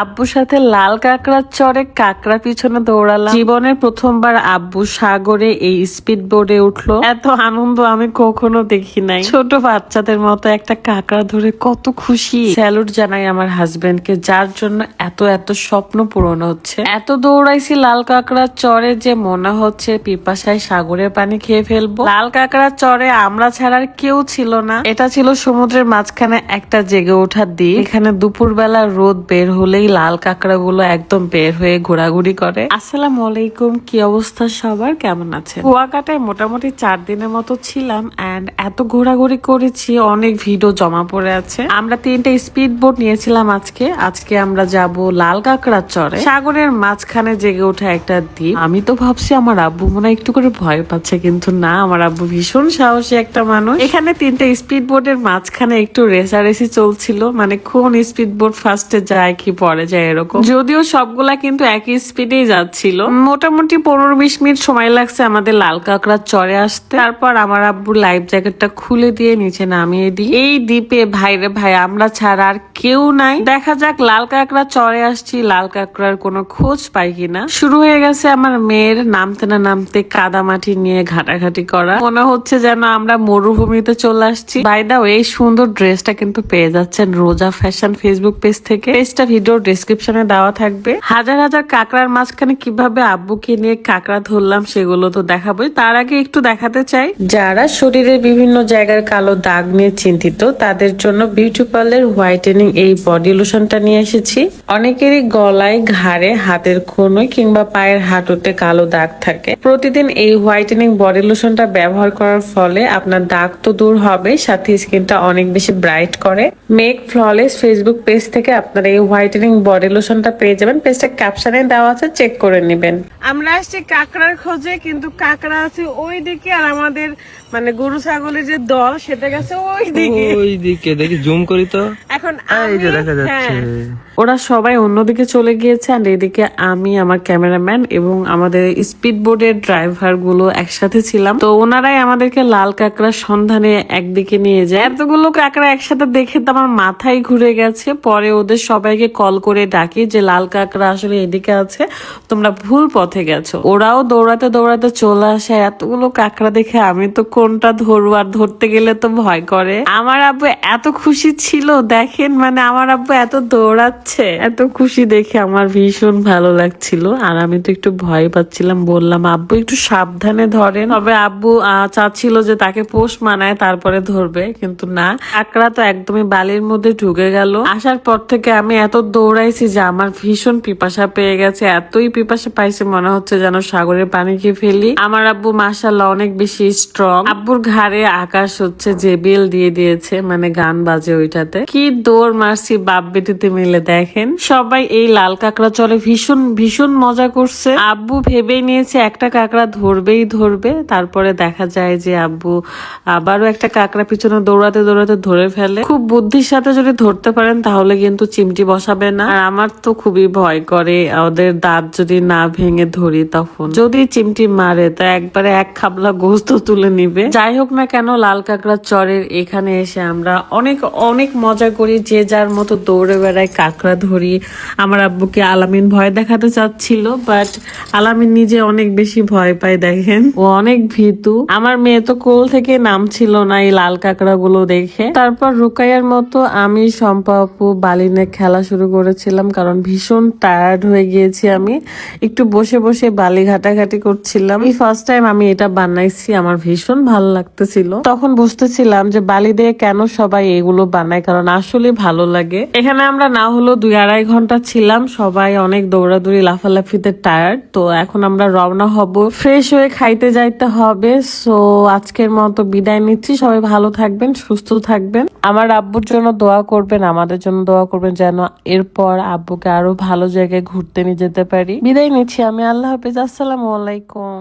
আব্বুর সাথে লাল কাঁকড়ার চরে কাঁকড়া পিছনে দৌড়ালাম। জীবনের প্রথমবার আব্বু সাগরে এই স্পিড বোর্ডে উঠলো। এত আনন্দ আমি কখনো দেখি নাই। ছোট বাচ্চাদের মতো একটা কাঁকড়া ধরে কত খুশি। স্যালুট জানাই আমার হাজবেন্ডকে, যার জন্য এত এত স্বপ্ন পূরণ হচ্ছে। এত দৌড়াইছি লাল কাঁকড়ার চরে যে মনে হচ্ছে পিপাসায় সাগরের পানি খেয়ে ফেলবো। লাল কাঁকড়ার চরে আমরা ছাড়ার কেউ ছিল না। এটা ছিল সমুদ্রের মাঝখানে একটা জেগে ওঠার দ্বীপ। এখানে দুপুরবেলা রোদ বের হলে লাল কাঁকড়া গুলো একদম বের হয়ে ঘোরাঘুরি করে। আসসালামু আলাইকুম, কি অবস্থা সবার, কেমন আছে? কুয়াকাটায় মোটামুটি 4 দিনের মতো ছিলাম এন্ড এত ঘোরাঘুরি করেছি, অনেক ভিডিও জমা পড়ে আছে। আমরা 3টা স্পিড বোট নিয়েছিলাম আজকে আমরা যাব লাল কাঁকড়ার চরে, সাগরের মাঝখানে জেগে ওঠা একটা দ্বীপ। আমি তো ভাবছি আমার আব্বু মনে হয় একটু করে ভয় পাচ্ছে, কিন্তু না, আমার আব্বু ভীষণ সাহসী একটা মানুষ। এখানে 3টা স্পিড বোটের মাঝখানে একটু রেসারেসি চলছিল, মানে কোন স্পিড বোট ফার্স্টে যায় কি পরে যায় এরকম। যদিও সবগুলা কিন্তু একই স্পিডেই যাচ্ছিল। মোটামুটি 15-20 মিনিট সময় লাগছে আমাদের লাল কাঁকড়ার চরে আসতে। তারপর আমার আব্বু লাইফ জ্যাকেটটা খুলে দিয়ে নিচে নামিয়ে দিই। এই দ্বীপে ভাইরে ভাই আমরা ছাড়া আর কেউ নাই। দেখা যাক লাল কাঁকড়া চরে আসছি, লাল কাঁকড়ার কোনো খোঁজ পাই কিনা। শুরু হয়ে গেছে আমার মেয়ের নামতে না নামতে কাদা মাটি নিয়ে ঘাটাঘাটি করা। মনে হচ্ছে যেন আমরা মরুভূমিতে চলে আসছি। বাই দা ওয়ে, এই সুন্দর ড্রেসটা কিন্তু পেয়ে যাচ্ছেন রোজা ফ্যাশন ফেসবুক পেজ থেকে। পেজটা ভিডিও ডেসক্রিপশনে দেওয়া থাকবে। হাজার হাজার কাঁকড়ার মাঝখানে কিভাবে আব্বুকে নিয়ে কাঁকড়া ধরলাম সেগুলো তো দেখাবোই। তার আগে একটু দেখাতে চাই, যারা শরীরের বিভিন্ন জায়গার কালো দাগ নিয়ে চিন্তিত তাদের জন্য বিউটি পার্লার হোয়াইটেনিং এই বডি লোশনটা নিয়ে এসেছি। অনেকেরই গলায়, ঘাড়ে, হাতের কোনোই কিংবা পায়ের হাঁটুতে কালো দাগ থাকে। প্রতিদিন এই হোয়াইটেনিং বডি লোশনটা ব্যবহার করার ফলে আপনার দাগ তো দূর হবে, সাথে স্কিনটা অনেক বেশি ব্রাইট করে। মেক ফ্ললেস ফেসবুক পেজ থেকে আপনারা এই হোয়াইটেনিং বডি লোশনটা পেয়ে যাবেন। পেজটা ক্যাপশনে দেওয়া আছে, চেক করে নেবেন। আমরা আসছি কাঁকড়ার খোঁজে, কিন্তু কাঁকড়া আছে ওই দিকে আর আমাদের মানে গরু ছাগলের যে দল সেটা গেছে ওই দিকে। দেখি জুম করি তো। এখন এই যে দেখা যাচ্ছে ওরা সবাই অন্যদিকে চলে গিয়েছে আর এদিকে আমি, আমার ক্যামেরাম্যান এবং আমাদের স্পিড বোর্ডের ড্রাইভার গুলো একসাথে ছিলাম। তো ওনারাই আমাদেরকে লাল কাঁকড়ার সন্ধানে একদিকে নিয়ে যায়। এতগুলো কাঁকড়া একসাথে দেখে তো আমার মাথায় ঘুরে গেছে। পরে ওদের সবাইকে কল করে ডাকি যে লাল কাঁকড়া আসলে এদিকে আছে, তোমরা ভুল পথে গেছো। ওরাও দৌড়াতে দৌড়াতে চলে আসে। এতগুলো কাঁকড়া দেখে আমি তো কোনটা ধরবো, আর ধরতে গেলে তো ভয় করে। আমার আব্বু এত খুশি ছিল, দেখেন মানে আমার আব্বু এত দৌড়াচ্ছে, এত খুশি দেখে আমার ভীষণ ভালো লাগছিল। আর আমি তো একটু ভয় পাচ্ছিলাম, বললাম আব্বু একটু সাবধানে ধরেন। তবে আব্বু চাচ্ছিল যে তাকে পোষ মানায় তারপরে ধরবে, কিন্তু না, কাঁকড়া তো একদমই বালির মধ্যে ঢুকে গেল। আসার পর থেকে আমি এত দৌড়াইছি যে আমার ভীষণ পিপাসা পেয়ে গেছে। এতই পিপাসা পাইছে মনে হচ্ছে যেন সাগরের পানি খেয়ে ফেলি। আমার আব্বু মাশাআল্লাহ অনেক বেশি স্ট্রং। আব্বুর ঘাড়ে আকাশ হচ্ছে যে বেল দিয়ে দিয়েছে, মানে গান বাজে ওইটাতে। কি দৌড় মারছি বাপ বেটিতে মিলে। দেখেন সবাই এই লাল কাঁকড়া চলে ভীষণ ভীষণ মজা করছে। আব্বু ভেবেই নিয়েছে একটা কাঁকড়া ধরবেই ধরবে। তারপরে দেখা যায় যে আব্বু আবারও একটা কাঁকড়া পিছনে দৌড়াতে দৌড়াতে ধরে ফেলে। খুব বুদ্ধির সাথে যদি ধরতে পারেন তাহলে কিন্তু চিমটি বসাবে না। আর আমার তো খুবই ভয় করে ওদের দাঁত যদি না ভেঙে ধরি, তখন যদি চিমটি মারে তা একবারে এক খাবলা গোস্ত তুলে নিবে। যাই হোক না কেন, লাল কাঁকড়ার চরের এখানে এসে আমরা অনেক অনেক মজা করি, যে যার মতো দৌড়ে বেড়ায়, কাঁকড়া ধরি। আমার আব্বুকে আলামিন ভয় দেখাতে চাচ্ছিল, বাট আলামিন নিজে অনেক বেশি ভয় পায়। দেখেন ও অনেক ভীতু। আমার মেয়ে তো কোল থেকে নামছিল না এই লাল কাঁকড়া গুলো দেখে। তারপর রুকাইয়ার মতো আমি, শম্পা আপু বালিনে খেলা শুরু করেছিলাম, কারণ ভীষণ টায়ার্ড হয়ে গিয়েছি। আমি একটু বসে বসে বালি ঘাটাঘাটি করছিলাম। এই ফার্স্ট টাইম আমি এটা বানাইছি, আমার ভীষণ ভালো লাগতেছিল। তখন বুঝতেছিলাম যে বালি দিয়ে কেন সবাই এগুলো বানায়, কারণ আসলে ভালো লাগে। এখানে আমরা না হলো 2-2.5 ঘন্টা ছিলাম। সবাই অনেক দৌড়াদৌড়ি লাফালাফিতে টায়ার্ড। তো এখন আমরা রওনা হব, ফ্রেশ হয়ে খাইতে যাইতে হবে। সো আজকের মতো বিদায় নিচ্ছি। সবাই ভালো থাকবেন, সুস্থ থাকবেন। আমার আব্বুর জন্য দোয়া করবেন, আমাদের জন্য দোয়া করবেন যেন এরপর আব্বুকে আরো ভালো জায়গায় ঘুরতে নিয়ে যেতে পারি। বিদায় নিচ্ছি আমি, আল্লাহ হাফেজ, আসসালামু আলাইকুম।